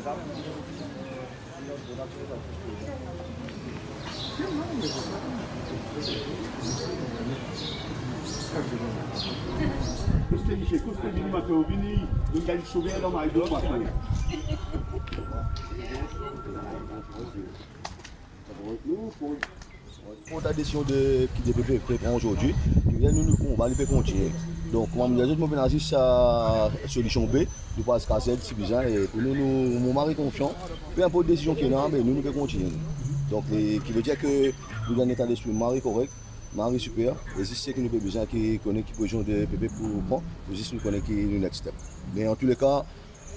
Questo dice, questo vieni Matteo, vieni, non dai il suo vero mai due Matteo. Pour la décision qui DPP prend aujourd'hui, on va continuer. Donc, on va dire que ça solution B, nous pas se casser, c'est bizarre, et pour nous, mon mari confiant, peu importe la décision qui est là, mais nous pouvons continuer. Donc, qui veut dire que nous avons un état d'esprit mari correct, mari super, et si c'est que nous avons besoin qui connaît qui position de PP pour prendre, juste nous connaît qui est le next step. Mais en tous les cas,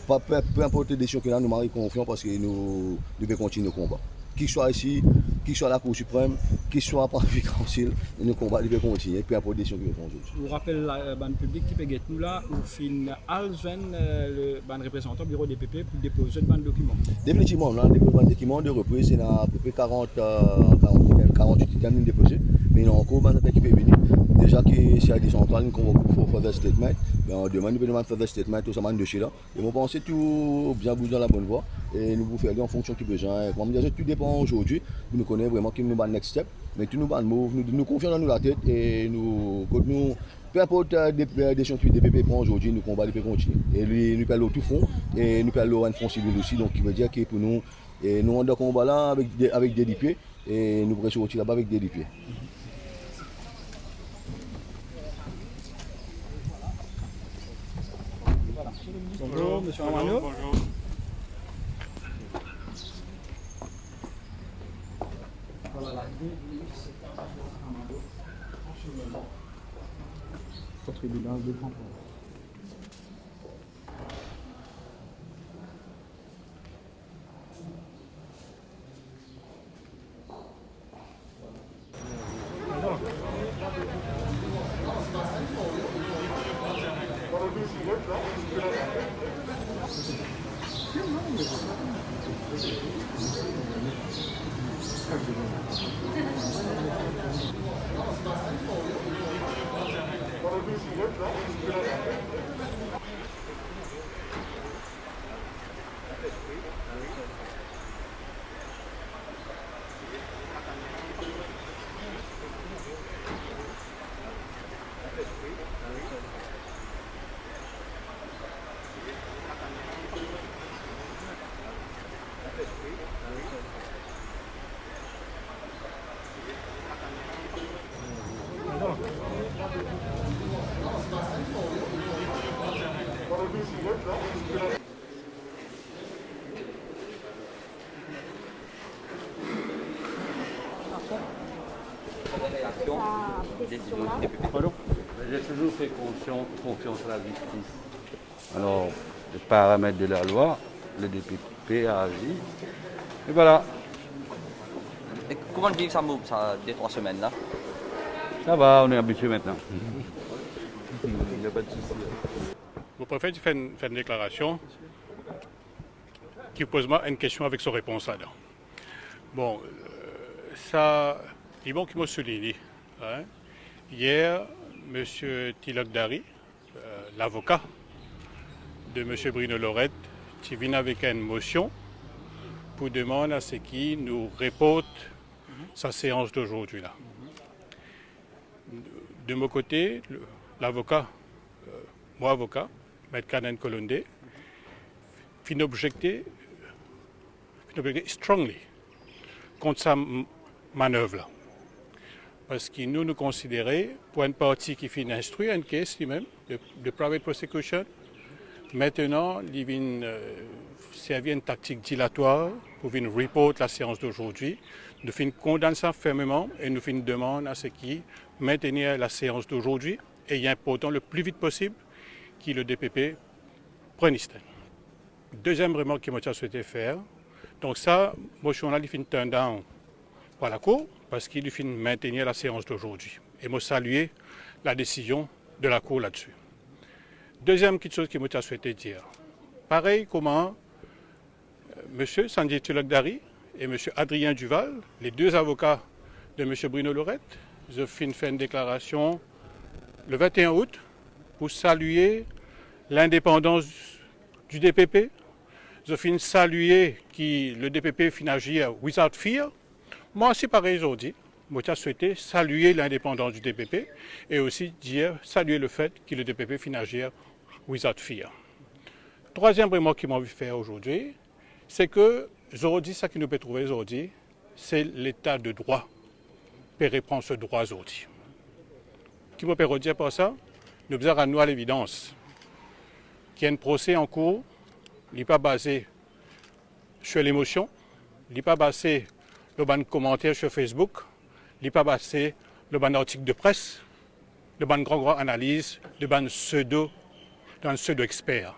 peu importe la décision qui est là, nous mari confiant parce que nous devons continuer le combat. Qu'il soit ici, qu'il soit à la Cour suprême, qu'il soit par le council, nous combat devons continuer, peu importe la décision qui est prise. Je vous rappelle la bande publique qui peut être nous là, où fin Alzen, le ban représentant du bureau DPP pour déposer le ban document. Définitivement, on a déposé un document de reprise, c'est à peu près 48 items déposés, mais il y a encore un qui peut venir. Déjà qu'il y a des centrales qui vont faire des statements, mais on demande de faire des statements, tout ça, de chez là. Et on pense que tout bien bouge dans la bonne voie, et nous vous faire en fonction du besoin. Comme je dis, tout dépend aujourd'hui, nous connaissons vraiment qui nous va next step, mais tout nous va move, nous confions dans nous la tête, et nous, peu importe les décisions que le DPP prend aujourd'hui, nous combattons et continuer. Et lui, nous parlons tout fond, et nous parlons un front civil aussi, donc qui veut dire que pour nous, et nous on combat là avec des DPP, et nous pourrons sortir là-bas avec des DPP. Bonjour, monsieur Armagno. Bonjour. Au tribunal de Grand Port. J'ai toujours fait confiance à la justice. Alors, les paramètres de la loi, le DPP a agi. Et voilà. Et comment le vivre ça move, ça, des 3 semaines là? Ça va, on est habitué maintenant. Il n'y a pas de souci. Vous préférez faire une déclaration qui pose moi une question avec sa réponse là-dedans. Bon, ça, il bon qui m'a souligné. Hein? Hier, M. Tilok Dari, l'avocat de M. Bruno Lorette, qui vient avec une motion pour demander à ce qui nous reporte sa séance d'aujourd'hui là. De mon côté, l'avocat, moi avocat, M. Kanan Kolonde, fin objecté strongly contre sa manœuvre là. Parce que nous considérons, pour une partie qui finit instruire une caisse lui-même, de private prosecution, maintenant, il vient servir une tactique dilatoire pour venir report la séance d'aujourd'hui. Nous finissons condamner ça fermement et nous finissons demander à ce qui maintenir la séance d'aujourd'hui et il est important le plus vite possible que le DPP prenne step. Deuxième remarque que je souhaitais faire, donc ça, moi je suis là, il finit turn down par la Cour parce qu'il finit maintenir la séance d'aujourd'hui. Et moi saluer la décision de la Cour là-dessus. Deuxième petite chose que je souhaitais dire, pareil comment M. Sanjay Tilok Dari et M. Adrien Duval, les deux avocats de M. Bruno Lorette, ils ont fait une déclaration le 21 août pour saluer l'indépendance du DPP, je finis saluer qui le DPP finit agir without fear. Moi aussi pareil aujourd'hui. Moi j'ai souhaité saluer l'indépendance du DPP et aussi saluer le fait que le DPP finit agir without fear. Troisième remarque qui m'a envie de faire aujourd'hui, c'est que aujourd'hui, ce qui nous peut trouver aujourd'hui, c'est l'état de droit. Peut reprendre ce droit aujourd'hui. Qui me peut redire par ça? Nous avons à nous à l'évidence qu'il y a un procès en cours, il n'est pas basé sur l'émotion, il n'est pas basé sur le commentaire sur Facebook, il n'est pas basé sur le article de presse, le grand analyse, le pseudo-expert.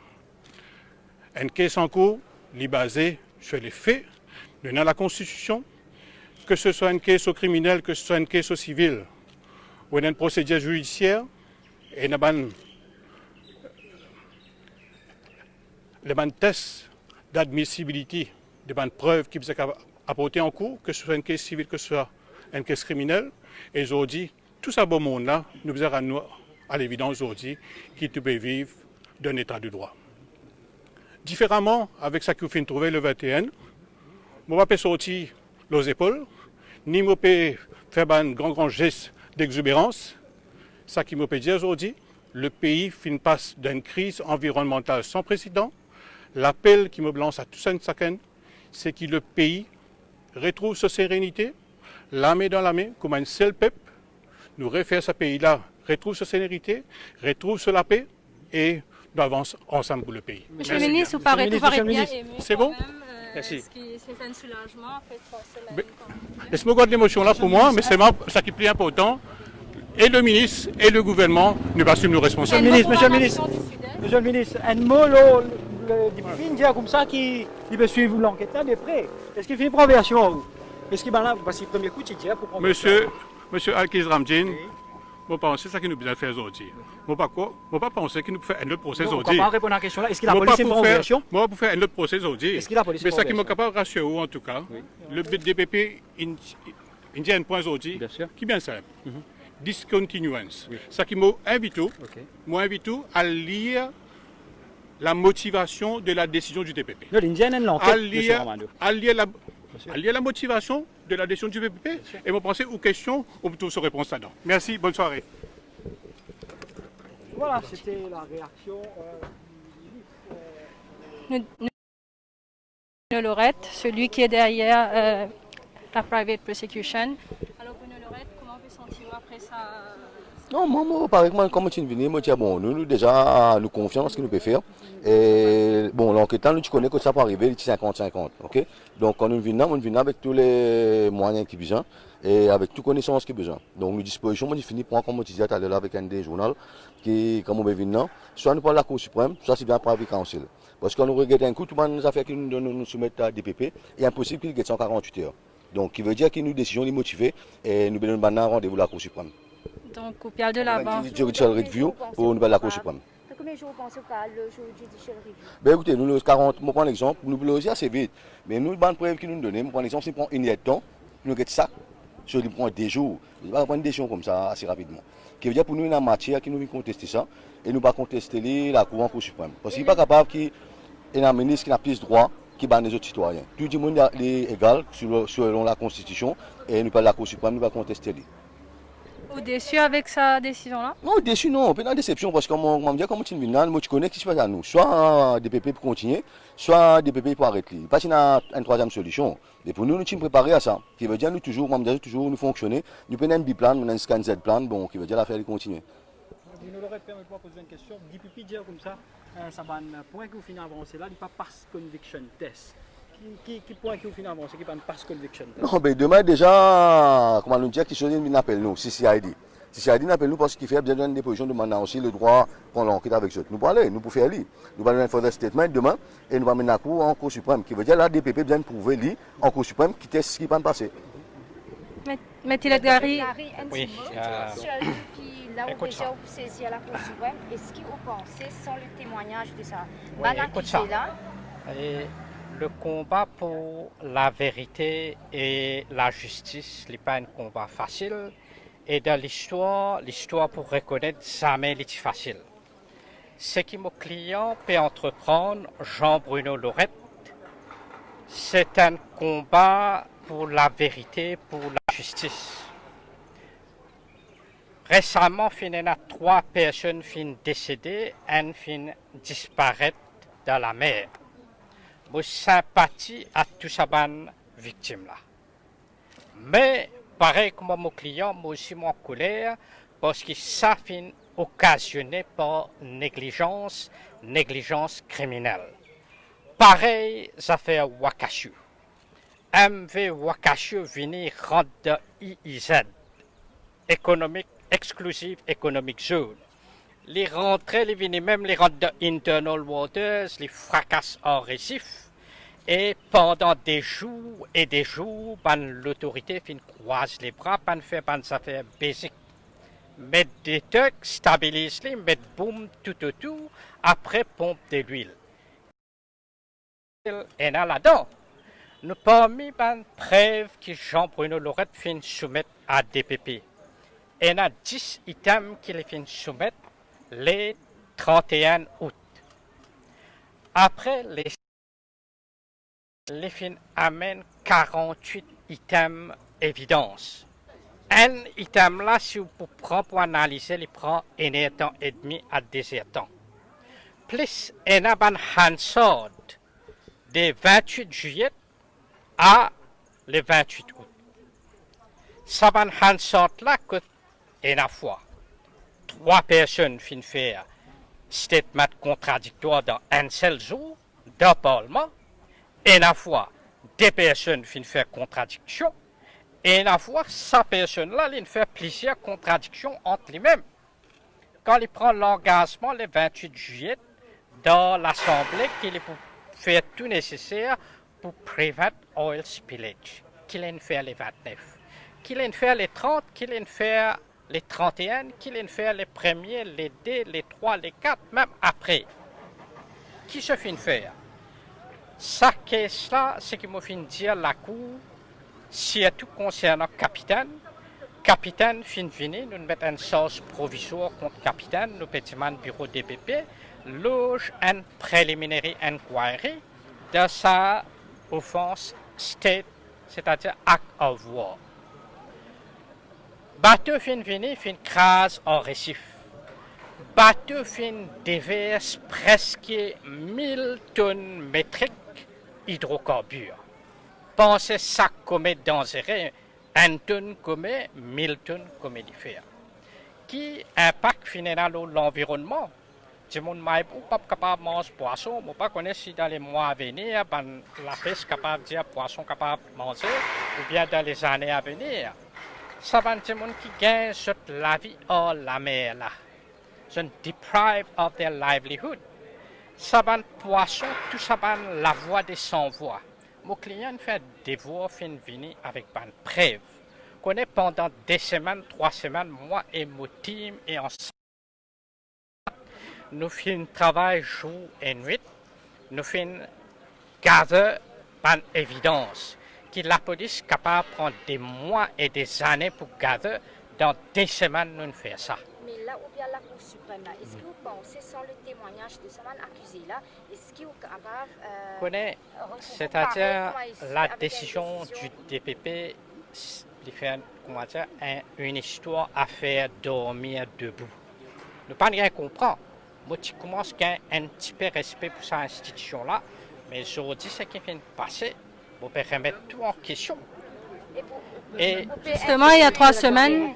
Un cas en cours, il est basé sur les faits, dans la Constitution, que ce soit un cas criminel, que ce soit un cas civil, ou une procédure judiciaire, et les tests d'admissibilité, des preuves qui peuvent apporter en cours, que ce soit un cas civil, que ce soit un cas criminel. Et aujourd'hui, tout ce beau monde-là, nous avons à l'évidence aujourd'hui qui peut vivre d'un état de droit. Différemment, avec ce que vous finissez de trouver le 21, je ne vais pas sortir les épaules, ni je peux faire un grand geste d'exubérance. Ce qui me peut dire aujourd'hui, le pays passe d'une crise environnementale sans précédent. L'appel qui me lance à tous un chacun, c'est que le pays retrouve sa sérénité, la main dans la main, comme un seul peuple, nous refaire ce pays-là, retrouve sa sérénité, retrouve la paix et nous avançons ensemble pour le pays. Monsieur le ministre, vous paraît bien ému. C'est bon? Merci. C'est un soulagement. Laisse-moi garder l'émotion là pour moi, mais c'est ça qui est plus important. Et le ministre et le gouvernement nous assument nos responsabilités. Monsieur le ministre, un mot, le député dit comme ça qu'il peut suivre l'enquête de près. Est-ce qu'il fait une provision? Est-ce qu'il va là, parce que le premier coup, tu dis pour prendre. Monsieur Alkiz Ramdine, je pense que c'est ça qu'il nous besoin de faire aujourd'hui. Je ne pas penser qu'il nous fait un autre procès aujourd'hui. On va répondre à la question là. Est-ce qu'il a police une provision? Moi, pour faire un autre procès aujourd'hui. Est-ce qu'il a police une provision? Mais ça qui m'a capable de rassurer en tout cas. Le DPP, il dit un point aujourd'hui qui est bien simple. Discontinuance. Ça qui m'a invité à lire la motivation de la décision du DPP. À lire la motivation de la décision du DPP et me penser aux questions, on trouve sa réponse là-dedans. Merci, bonne soirée. Voilà, c'était la réaction Bruno Lorette, celui qui est derrière la private prosecution. Alors Bruno Lorette, comment vous sentez-vous après ça? Non, moi, par exemple, comme tu viens, moi, bon, nous déjà, nous confions en ce que nous pouvons faire. Et bon, l'enquêtant, nous, tu connais que ça peut arriver, c'est 50-50, ok? Donc, quand nous venons avec tous les moyens qui besoin et avec toute connaissance qui besoin. Donc, nous dispositions, nous finissons pour, comme tu disais tout à l'heure, avec un des journaux qui, comme on veut venir, soit nous parlons de la Cour suprême, soit c'est bien par le Council. Parce que quand nous regardons un coup, tout le monde nous a fait que nous soumettons à DPP, il est impossible qu'il y ait 148 heures. Donc, qui veut dire que nous décisions de motiver et nous donnons un rendez-vous à la Cour suprême. Donc, au pied de l'avant. Judicial review pour nous la Cour suprême. Combien de jours pensez-vous qu'à le jour judicial review? Ben écoutez, nous, le 40, je prends l'exemple, nous voulons aussi assez vite. Mais nous, le preuve qui nous donnent, je prends l'exemple, si nous prenons une heure de temps, nous avons ça, je lui prends des jours. Nous ne pouvons pas prendre des décisions comme ça assez rapidement. Ce qui veut dire pour nous, il y a une matière qui nous vient contester ça, et nous ne pouvons pas contester la Cour en Cour suprême. Parce qu'il n'est pas capable qu'il y ait un ministre qui n'a plus de droit qui bat les autres citoyens. Tout le monde est égal selon la Constitution, et nous parlons de la Cour suprême, nous ne pouvons pas contester. Vous déçu avec sa décision-là? Non, déçu non, on peut être en déception parce que comme dit, comme tu viens, moi tu connais ce qui se passe à nous. Soit DPP pour continuer, soit DPP pour arrêter. Parce qu'il y a une troisième solution. Et pour nous, nous sommes préparés à ça. Qui veut dire nous toujours, toujours nous fonctionner. Nous prenons un biplan, nous avons un scan Z-plan, bon, qui veut dire l'affaire de continuer. Vous nous l'aurez permis de poser une question. DPP dire comme ça, ça va un point que vous finissez avancer là, il n'y a pas pass conviction test. Qui point que vous finissez avancer, qui pas pass conviction test? Non, mais demain déjà, comment nous dire qui chose nous appelle nous, CCID. CCID nous appelle nous parce qu'il fait bien une déposition de mandat aussi le droit pour l'enquête avec eux. Nous parlons, nous pouvons faire lui. Nous allons faire un statement demain et nous allons mener la cour en Cour suprême. Qui veut dire la DPP vient de prouver lui en Cour suprême qui teste ce qui va passer. Mais il est Gary. Oui. Celui qui l'a déjà saisi à la Cour suprême, est-ce qu'il vous pensez sans le témoignage de ça? Oui, écoute ça. Le combat pour la vérité et la justice n'est pas un combat facile. Et dans l'histoire pour reconnaître jamais n'est facile. Ce que mon client peut entreprendre, Jean-Bruno Lorette, c'est un combat pour la vérité, pour la justice. Récemment, il y a 3 personnes décédées et disparaître dans la mer. Je sympathie à tous ces victimes-là. Mais, pareil comme mon client, moi aussi mon colère, parce que ça finit occasionné par négligence criminelle. Pareil, ça fait Wakashu. MV Wakashu vient rendre de IIZ, Exclusive Economic Zone. Les rentrées, les viennent même les rendre de Internal Waters, les fracasses en récif. Et pendant des jours et des jours, l'autorité croise les bras, fait des affaires basiques. Mettre des trucs, stabilise les, mettre boum tout autour, après pompe de l'huile. Et là-dedans, nous parmi les preuves que Jean-Bruno Lorette fait soumettre à DPP. Il y a 10 items qu'il fait soumettre le 31 août. Après, les fins amènent 48 items évidence. Un item là, si vous prenez pour analyser, il prend 1 temps et demi à 2 temps. Plus, il y a un Hansard de 28 juillet à le 28 août. Ça va un Hansard là coûte une fois. 3 personnes finissent faire statement contradictoire dans un seul jour, dans le Parlement. Une fois, 2 personnes finissent faire contradiction. Et une fois, 100 personnes-là, ils font plusieurs contradictions entre les-mêmes. Quand ils prennent l'engagement le 28 juillet dans l'Assemblée, qu'ils fait tout nécessaire pour prévenir oil spillage. Qu'ils fait les 29, qu'ils fait les 30, qu'ils fait les 31, qu'ils fait les premiers, les 2, les 3, les 4, même après. Qui se finit faire? Ça, c'est ce qui m'a fait dire la Cour, surtout concernant le capitaine. Capitaine fin venu, nous mettons une sauce provisoire contre le capitaine, nous pétimons le bureau DPP, loge un preliminary inquiry de sa offense state, c'est-à-dire act of war. Bateau fin venu, fin crase en récif. Bateau fin déverse presque 1000 tonnes métriques hydrocarbures. Pensez ça comme dangereux, 1 tonne comme 1000 tonnes comme différent. Qui impacte finalement l'environnement? Si mon n'est pas capable de manger poisson, je ne pas connaître si dans les mois à venir, la pêche capable de dire poisson capable de manger, ou bien dans les années à venir. Ça va être des gens qui gagnent la vie hors la mer là. Sont deprived of their livelihood. Ça va être poisson, tout ça va la voie des sans-voix. Mon client fait des voix fin venir avec une preuve. Qu'on est pendant 2 semaines, 3 semaines, moi et mon team et ensemble. Nous faisons travail jour et nuit. Nous faisons garder une évidence que la police est capable de prendre des mois et des années pour garder. Dans 2 semaines, nous faisons ça. Mais là où bien la Cour suprême, est-ce que vous pensez, sans le témoignage de ce accusé-là, est-ce qu'il est capable... c'est-à-dire la décision du DPP, il fait une histoire à faire dormir debout. Nous ne pas rien comprendre. Moi, je commence à un petit peu de respect pour cette institution-là, mais aujourd'hui, ce qui vient de passer, vous pouvez remettre tout en question. Et justement, il y a 3 semaines...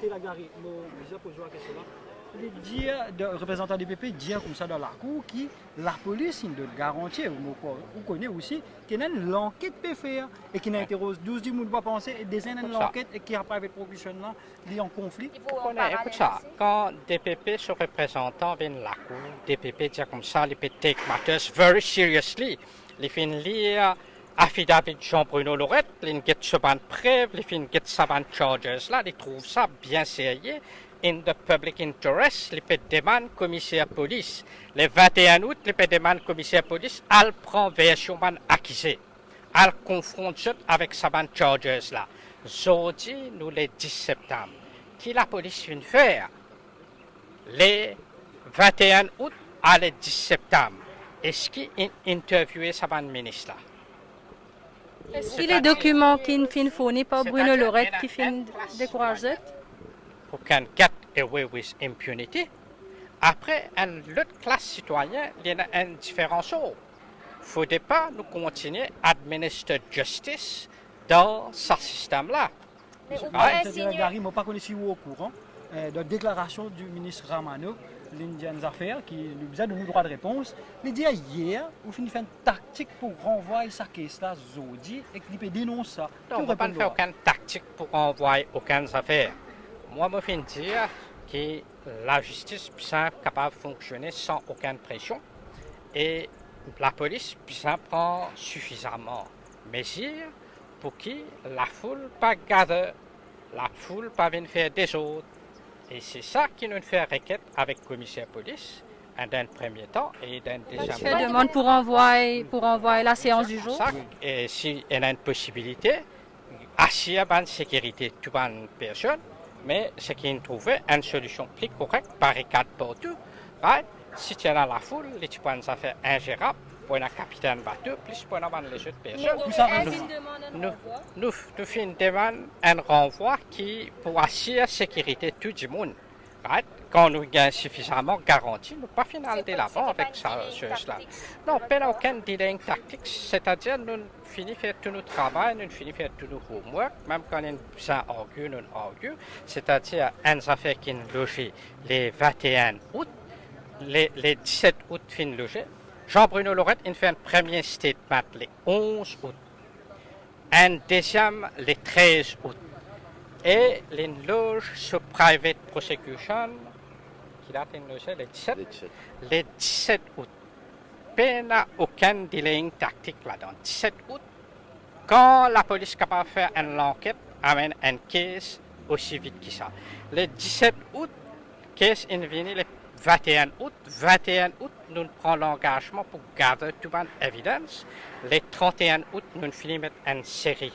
Le représentant du PP dit comme ça dans la cour que la police de garantir, vous connaissez aussi, qu'il y a une enquête peut faire et qu'il y a interrogé 12 000 pas penser et des années l'enquête et qui a private prosecution là, il y a un conflit. Écoute ça, quand DPP, ce représentant vient de la cour, DPP dit comme ça, il peut take matters very seriously. Il fait lire affidavit Jean-Bruno Lorette, il get ce ban preuve, il fait get ce ban charges là, il trouve ça bien sérieux. In the public interest, les demande commissaire police. Le 21 août, les demande commissaire police, elle prend version ban accusé. Elle confronte avec sa ban charges là. Aujourd'hui, nous le 10 septembre. Qui la police vient faire? Le 21 août à le 10 septembre. Est-ce qu'il a interviewé sa ban ministre là? Est-ce que les documents qui sont fournis par Bruno Lorette qui sont découragés? Who can get away with impunity. Après, l'autre classe citoyenne, il y a une différence. Il ne faudrait pas nous continuer à administrer justice dans ce système-là. Mais vous Ah, pourrez c'est-à-dire, insinuer... Gary, je ne pas si vous êtes au courant de la déclaration du ministre Ramano, l'Indian Affaires, qui nous a donné le droit de réponse. Il dit hier, vous finissez une tactique pour renvoyer sa caisse-là, Zodi, et qu'il peut dénoncer ça. Non, on ne va pas faire aucune tactique pour envoyer aucune affaire. Moi, je vais dire que la justice est capable de fonctionner sans aucune pression et la police prend suffisamment de mesures pour que la foule pas garde, la foule pas vienne faire des autres. Et c'est ça qui nous fait requête avec le commissaire de police, d'un premier temps et d'un deuxième Tu fais demande pour envoyer la séance du jour? Et s'il y a une possibilité, assurer la sécurité de toute personne, mais ce qui nous trouve une solution plus correcte, barricade partout. Right? Si tu es dans la foule, les tu peux ça faire ingérable pour un capitaine bateau, plus pour les autres personnes. Nous faisons une demande, un renvoi qui pour assurer la sécurité de tout le monde. Right? Quand nous avons suffisamment garanti, nous ne pas finaliser là-bas avec cela. Non, pas aucun dealing tactique, c'est-à-dire nous finissons faire tout notre travail, nous finissons faire tout notre homework, même quand nous arguons, nous arguons, c'est-à-dire une affaire qui est logée les 21 août, les 17 août fin logée. Jean-Bruno Lorette il fait un premier statement les 11 août, un deuxième les 13 août. Et les loges sur private prosecution, qui date les 17 août. Il n'y a aucun dealing tactique là-dedans. 17 août, quand la police est capable de faire une enquête, amène un case aussi vite que ça. Le 17 août, case est venu le 21 août. 21 août, nous prenons l'engagement pour garder toute l'évidence. Le 31 août, nous finissons mettre une série.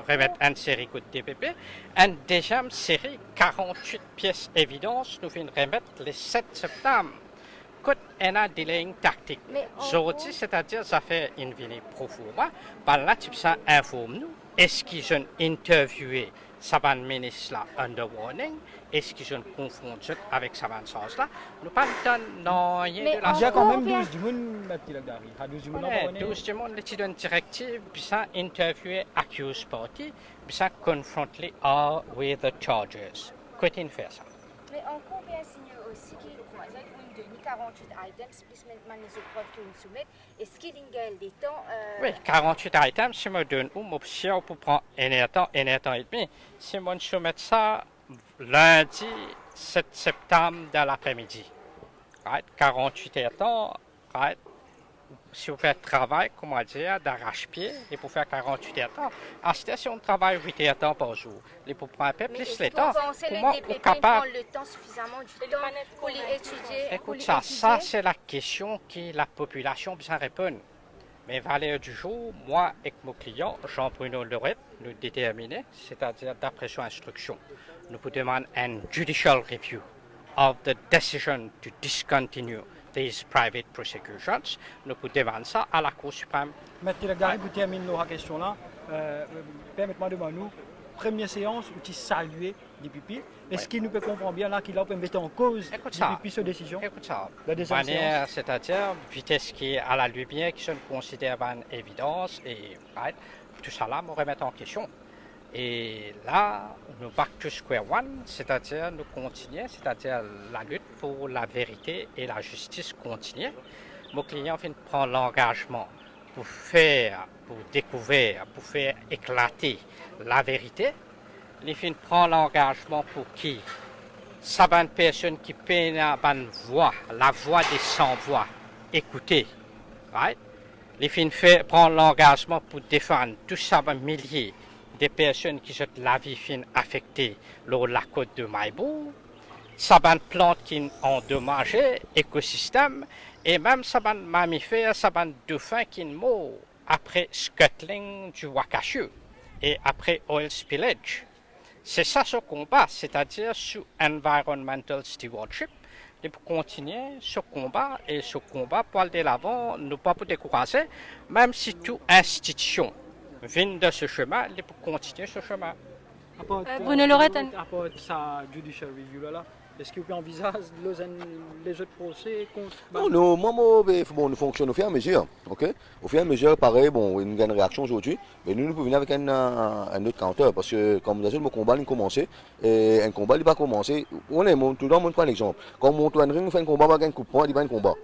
Remettre une série de DPP. Une deuxième série, 48 pièces évidence, nous venons remettre le 7 septembre. Quand on a des lignes tactiques. Aujourd'hui, c'est-à-dire, ça fait une vie pro forma. Par là, tu peux informer nous. Est-ce qu'ils ont interviewé Saban ministre là under warning? Est-ce qu'ils ont confronté avec Saban sens là? Nous pas non rien de la. Il y a quand même 12 du monde, ma petite Gary. 12 du monde. 12 du monde, les une directive, puis ça interviewer accused party, puis ça confronter with the charges. Qu'est-ce faire ça? Mais encore bien signé aussi qui est 48 items, plus maintenant les épreuves que nous soumettons, est-ce qu'il y a des temps Oui, 48 items, si je donne une option pour prendre un temps et demi, si je soumets ça lundi 7 septembre dans l'après-midi. Right? 48 temps, right? Si vous faites travail, comment dire, d'arrache-pied, et pour faire 48 temps, en station de travail 8 temps par jour. Et pour prendre un peu plus les temps, comment on est capable le temps suffisamment du temps pour les étudier? Écoute, ça c'est la question que la population besoin répondre. Mais valeur du jour, moi et mon client, Jean-Bruno Lorette, nous déterminer, c'est-à-dire d'après son instruction, nous vous demandons un judicial review of the decision to discontinue these private prosecutions. Nous vous demandons ça à la Cour suprême. Maître Gary, pour terminer la question là, permettez-moi de nous, première séance, où tu salues des pipis. Est-ce qu'il nous peut comprendre bien là qu'il a pu mettre en cause des pipis sur décision? Écoute ça. La deuxième séance. C'est-à-dire vitesse qui est à la lumière, qui se considère une évidence et right, tout ça là, me remettre en question. Et là, nous back to square one, c'est-à-dire nous continuons, c'est-à-dire la lutte pour la vérité et la justice continue. Mon client vient prendre l'engagement pour découvrir, pour faire éclater la vérité. Il vient prendre l'engagement pour qui? Ça va une personne qui peine à une voix, la voix des sans-voix, écouter. Right? Il vient prendre l'engagement pour défendre tout ça, milliers des personnes qui ont la vie fin affectée lors de la côte de Maïbou, saban plantes qui ont endommagé l'écosystème et même saban mammifères, saban dauphins qui meurent après scuttling du Wakashu et après oil spillage. C'est ça ce combat, c'est-à-dire sous environmental stewardship. Et pour continuer ce combat pour aller de l'avant, ne pas pour décourager, même si toute institution viennent de ce chemin, ils peuvent continuer ce chemin. Bruno Lorette, à part sa judicial review là, est-ce que vous envisagez les autres procès contre... Non, nous fonctionnons au fur et à mesure. Okay? Au fur et à mesure, pareil, bon, il y a une réaction aujourd'hui, mais nous pouvons venir avec un autre counter, parce que, comme vous avez dit, le combat a commencé, et un combat n'a pas commencé. Tout le monde prend un exemple. Quand on monte un ring, on fait un combat, on gagne un coup de poing, il n'y a pas un combat.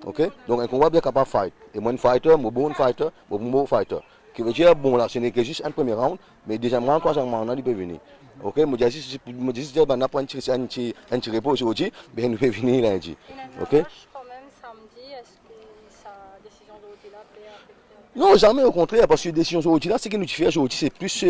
Okay? Donc un combat bien capable de fight. Et moi, un fighter, moi, bon fighter, bon fighter. Qui veut dire, bon, là, ce n'est que juste un premier round, mais deuxième round, troisième round, il peut venir. Ok, moi, je dis, on apprend un petit repos aujourd'hui, mais nous pouvons venir lundi. Ok? quand même samedi, est-ce que sa décision de là peut affecter? Non, jamais au contraire, parce que la décision aujourd'hui, ce qui nous fait aujourd'hui, c'est plus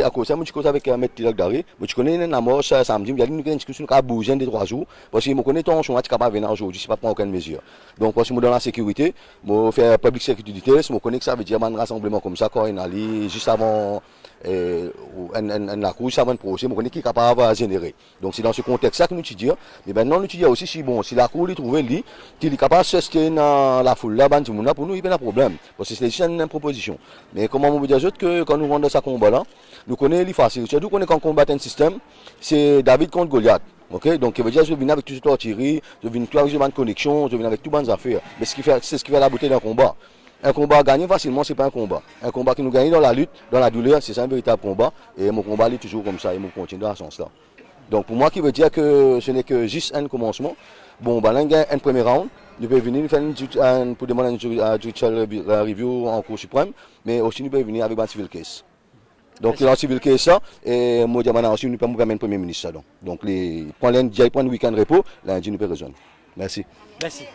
à cause de ça. Moi, je suis avec M. Tilak Dari, mais je connais la mort samedi, il y a une discussion qui a bougé des 3 jours, parce que je connais ton chemin qui est capable de venir aujourd'hui, je ne pas prendre aucune mesure. Donc, parce que je dans la sécurité, je fais public security details, je connais que ça veut dire un rassemblement comme ça, quand il allait juste avant. La cour, ça va un procès, on connaît qui est capable de générer. Donc c'est dans ce contexte-là que nous étudions. Mais maintenant, nous étudions aussi si, bon, si la cour trouve lui, qu'il est capable de se dans la foule là, pour nous, il n'y a pas de problème. Parce que c'est juste une proposition. Mais comment on veut dire que quand nous rendons ce combat-là, nous connaissons les faciles. Surtout qu'on est quand on combat un système, c'est David contre Goliath. Okay? Donc, ça veut dire que je viens avec tout ce artillerie, je viens avec une connexion, je viens avec toutes les affaires. Mais c'est ce qui fait la beauté d'un combat. Un combat gagné facilement, ce n'est pas un combat. Un combat qui nous gagne dans la lutte, dans la douleur, c'est un véritable combat. Et mon combat est toujours comme ça, et mon continue dans ce sens-là. Donc pour moi, qui veut dire que ce n'est que juste un commencement. Bon, là, il y a un premier round. Nous pouvons venir faire pour demander une judicial review en Cour suprême, mais aussi nous pouvons venir avec un civil case. Donc, dans le civil case, ça, et moi, aussi, nous pouvons mettre un premier ministre. Donc, prendre un week-end de repos, lundi, nous pouvons rejoindre. Merci. Merci.